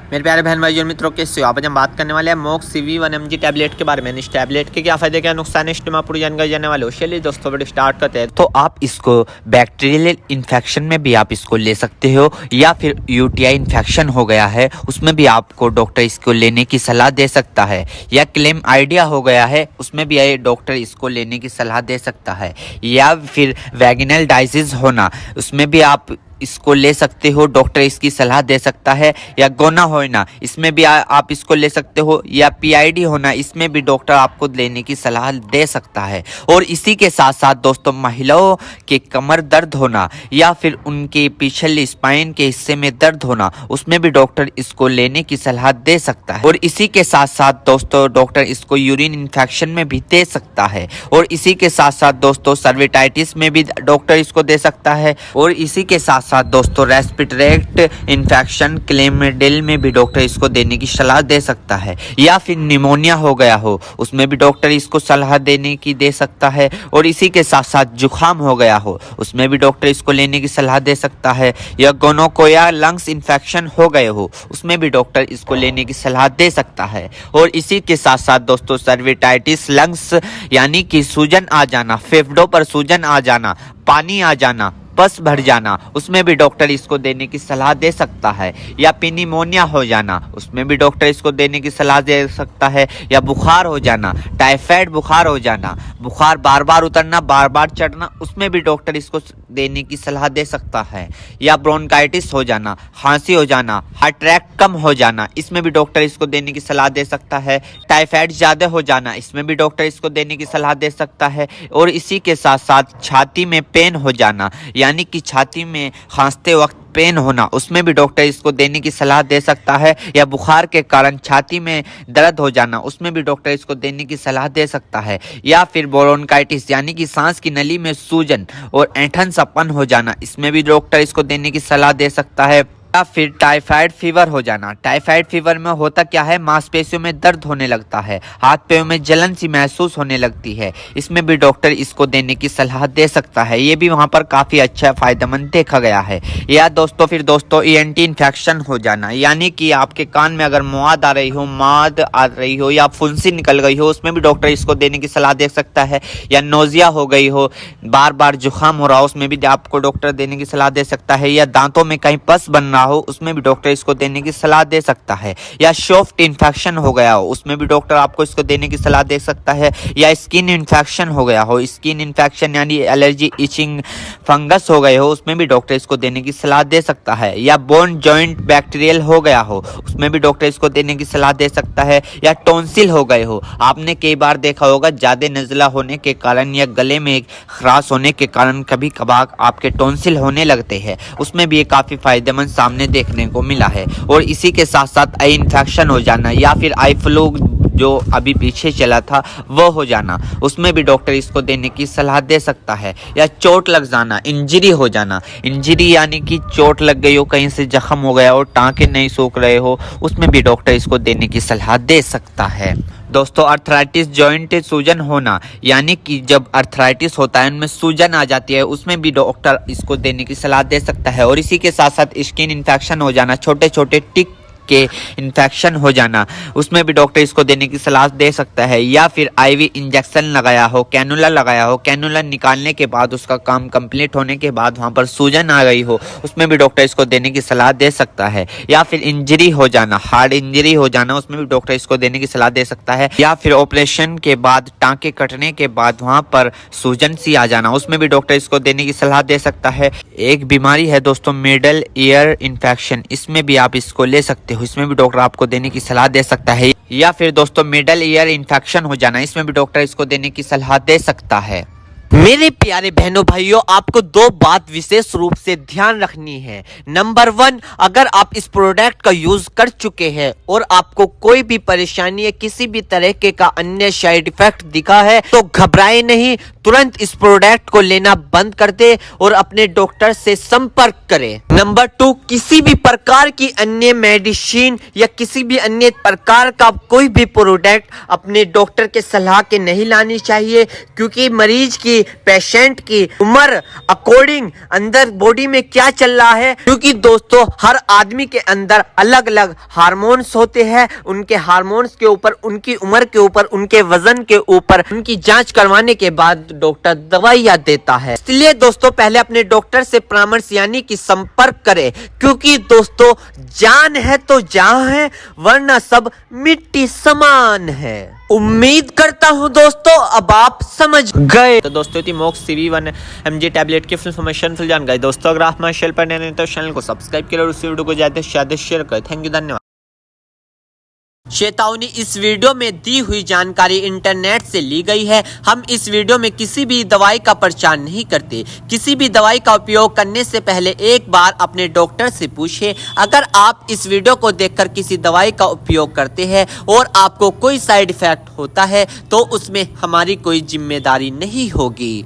मेरे प्यारे बहन भाई और मित्रों, कैसे हो आप? आज हम बात करने वाले हैं मॉक्स CV1mg टैबलेट के बारे में। इस टैबलेट के क्या फायदे क्या नुकसान है, इस में पूरी जानकारी जानने वाले हो। चलिए दोस्तों वीडियो स्टार्ट करते हैं। तो आप इसको बैक्टीरियल इन्फेक्शन में भी आप इसको ले सकते हो, या फिर यूटीआई इन्फेक्शन हो गया है उसमें भी आपको डॉक्टर इसको लेने की सलाह दे सकता है, या क्लेम आइडिया हो गया है उसमें भी डॉक्टर इसको लेने की सलाह दे सकता है, या फिर वैगिनल डाइजिस होना उसमें भी आप इसको ले सकते हो, डॉक्टर इसकी सलाह दे सकता है, या गोना होना इसमें भी आप इसको ले सकते हो, या पीआईडी होना इसमें भी डॉक्टर आपको लेने की सलाह दे सकता है। और इसी के साथ साथ दोस्तों महिलाओं के कमर दर्द होना या फिर उनके पिछले स्पाइन के हिस्से में दर्द होना उसमें भी डॉक्टर इसको लेने की सलाह दे सकता है। और इसी के साथ साथ दोस्तों डॉक्टर इसको यूरिन इन्फेक्शन में भी दे सकता है। और इसी के साथ साथ दोस्तों सर्विटाइटिस में भी डॉक्टर इसको दे सकता है। और इसी के साथ साथ दोस्तों रेस्पिरेटरी इन्फेक्शन क्लेमिडिल में भी डॉक्टर इसको देने की सलाह दे सकता है, या फिर निमोनिया हो गया हो उसमें भी डॉक्टर इसको सलाह देने की दे सकता है। और इसी के साथ साथ जुखाम हो गया हो उसमें भी डॉक्टर इसको लेने की सलाह दे सकता है, या गोनोकोया लंग्स इन्फेक्शन हो गए हो उसमें भी डॉक्टर इसको लेने की सलाह दे सकता है। और इसी के साथ साथ दोस्तों सर्विटाइटिस लंग्स यानी कि सूजन आ जाना, फेफड़ों पर सूजन आ जाना, पानी आ जाना, पस भर जाना उसमें भी डॉक्टर इसको देने की सलाह दे सकता है, या निमोनिया हो जाना उसमें भी डॉक्टर इसको देने की सलाह दे सकता है, या बुखार हो जाना, टाइफाइड बुखार हो जाना, बुखार बार बार उतरना बार बार चढ़ना उसमें भी डॉक्टर इसको देने की सलाह दे सकता है, या ब्रोंकाइटिस हो जाना, खांसी हो जाना, हार्ट अटैक कम हो जाना इसमें भी डॉक्टर इसको देने की सलाह दे सकता है, टाइफाइड ज़्यादा हो जाना इसमें भी डॉक्टर इसको देने की सलाह दे सकता है। और इसी के साथ साथ छाती में पेन हो जाना यानी कि छाती में खांसते वक्त पेन होना उसमें भी डॉक्टर इसको देने की सलाह दे सकता है, या बुखार के कारण छाती में दर्द हो जाना उसमें भी डॉक्टर इसको देने की सलाह दे सकता है, या फिर ब्रोंकाइटिस यानी कि सांस की नली में सूजन और ऐंठन सपन हो जाना इसमें भी डॉक्टर इसको देने की सलाह दे सकता है, या फिर टाइफाइड फीवर हो जाना। टाइफाइड फीवर में होता क्या है, मांसपेशियों में दर्द होने लगता है, हाथ पैरों में जलन सी महसूस होने लगती है, इसमें भी डॉक्टर इसको देने की सलाह दे सकता है। ये भी वहाँ पर काफ़ी अच्छा फायदेमंद देखा गया है। या दोस्तों फिर दोस्तों ENT इन्फेक्शन हो जाना यानी कि आपके कान में अगर मुआद आ रही हो, माद आ रही हो, या फुंसी निकल गई हो उसमें भी डॉक्टर इसको देने की सलाह दे सकता है, या नोजिया हो गई हो, बार बार जुकाम हो रहा हो उसमें भी आपको डॉक्टर देने की सलाह दे सकता है, या दांतों में कहीं पस बन रहा हो उसमें भी डॉक्टर इसको देने की सलाह दे सकता है, या सॉफ्ट इन्फेक्शन हो गया हो उसमें भी डॉक्टर आपको इसको देने की सलाह दे सकता है, या स्किन इन्फेक्शन हो गया हो, स्किन इन्फेक्शन यानी एलर्जी इचिंग फंगस हो गए हो उसमें भी डॉक्टर इसको देने की सलाह दे सकता है, या बोन जॉइंट बैक्टीरियल हो गया हो उसमें भी डॉक्टर इसको देने की सलाह दे सकता है, या टॉन्सिल हो गए हो। आपने कई बार देखा होगा ज़्यादा नज़ला होने के कारण या गले में खराश होने के कारण कभी कभार आपके टॉन्सिल होने लगते हैं उसमें भी ये काफ़ी फायदेमंद सामने देखने को मिला है। और इसी के साथ साथ आई इन्फेक्शन हो जाना या फिर आई फ्लू जो अभी पीछे चला था वो हो जाना उसमें भी डॉक्टर इसको देने की सलाह दे सकता है, या चोट लग जाना, इंजरी हो जाना, इंजरी यानी कि चोट लग गई हो, कहीं से जख्म हो गया हो, टांके नहीं सूख रहे हो उसमें भी डॉक्टर इसको देने की सलाह दे सकता है। दोस्तों अर्थराइटिस जॉइंट सूजन होना यानी कि जब अर्थराइटिस होता है उनमें सूजन आ जाती है उसमें भी डॉक्टर इसको देने की सलाह दे सकता है। और इसी के साथ साथ स्किन इन्फेक्शन हो जाना, छोटे छोटे टिक के इन्फेक्शन हो जाना उसमें भी डॉक्टर इसको देने की सलाह दे सकता है, या फिर आईवी इंजेक्शन लगाया हो, कैनुला लगाया हो, कैनुला निकालने के बाद उसका काम कंप्लीट होने के बाद वहां पर सूजन आ गई हो उसमें भी डॉक्टर इसको देने की सलाह दे सकता है, या फिर इंजरी हो जाना, हार्ड इंजरी हो जाना उसमें भी डॉक्टर इसको देने की सलाह दे सकता है, या फिर ऑपरेशन के बाद टांके कटने के बाद वहां पर सूजन सी आ जाना उसमें भी डॉक्टर इसको देने की सलाह दे सकता है। एक बीमारी है दोस्तों मिडल ईयर इन्फेक्शन, इसमें भी आप इसको ले सकते हो, इसमें भी डॉक्टर आपको देने की सलाह दे सकता है। या फिर दोस्तों मिडल ईयर इन्फेक्शन हो जाना इसमें भी डॉक्टर इसको देने की सलाह दे सकता है। मेरे प्यारे बहनों भाइयों, आपको दो बात विशेष रूप से ध्यान रखनी है। नंबर 1, अगर आप इस प्रोडक्ट का यूज कर चुके हैं और आपको कोई भी परेशानी या किसी भी तरह के का अन्य साइड इफेक्ट दिखा है तो घबराए नहीं, तुरंत इस प्रोडक्ट को लेना बंद कर दे और अपने डॉक्टर से संपर्क करें। नंबर 2, किसी भी प्रकार की अन्य मेडिसिन या किसी भी अन्य प्रकार का कोई भी प्रोडक्ट अपने डॉक्टर के सलाह के नहीं लानी चाहिए, क्योंकि मरीज की कि पेशेंट की उम्र अकॉर्डिंग अंदर बॉडी में क्या चल रहा है, क्योंकि दोस्तों हर आदमी के अंदर अलग अलग हार्मोन्स होते हैं। उनके हार्मोन्स के ऊपर, उनकी उम्र के ऊपर, उनके वजन के ऊपर उनकी जांच करवाने के बाद डॉक्टर दवाइयां देता है। इसलिए दोस्तों पहले अपने डॉक्टर से परामर्श यानी कि संपर्क करें, क्योंकि दोस्तों जान है तो जहां है, वरना सब मिट्टी समान है। उम्मीद करता हूं दोस्तों अब आप समझ गए। तो दोस्तों थी मोक्स CV1 mg टैबलेट की फुल इन्फॉर्मेशन फुल जानकारी। दोस्तों अगर आप हमारे चैनल पर नए हैं तो चैनल को सब्सक्राइब करें और उस वीडियो को ज्यादा से ज्यादा शेयर करें। थैंक यू, धन्यवाद। चेतावनी, इस वीडियो में दी हुई जानकारी इंटरनेट से ली गई है। हम इस वीडियो में किसी भी दवाई का प्रचार नहीं करते। किसी भी दवाई का उपयोग करने से पहले एक बार अपने डॉक्टर से पूछें। अगर आप इस वीडियो को देखकर किसी दवाई का उपयोग करते हैं और आपको कोई साइड इफेक्ट होता है तो उसमें हमारी कोई जिम्मेदारी नहीं होगी।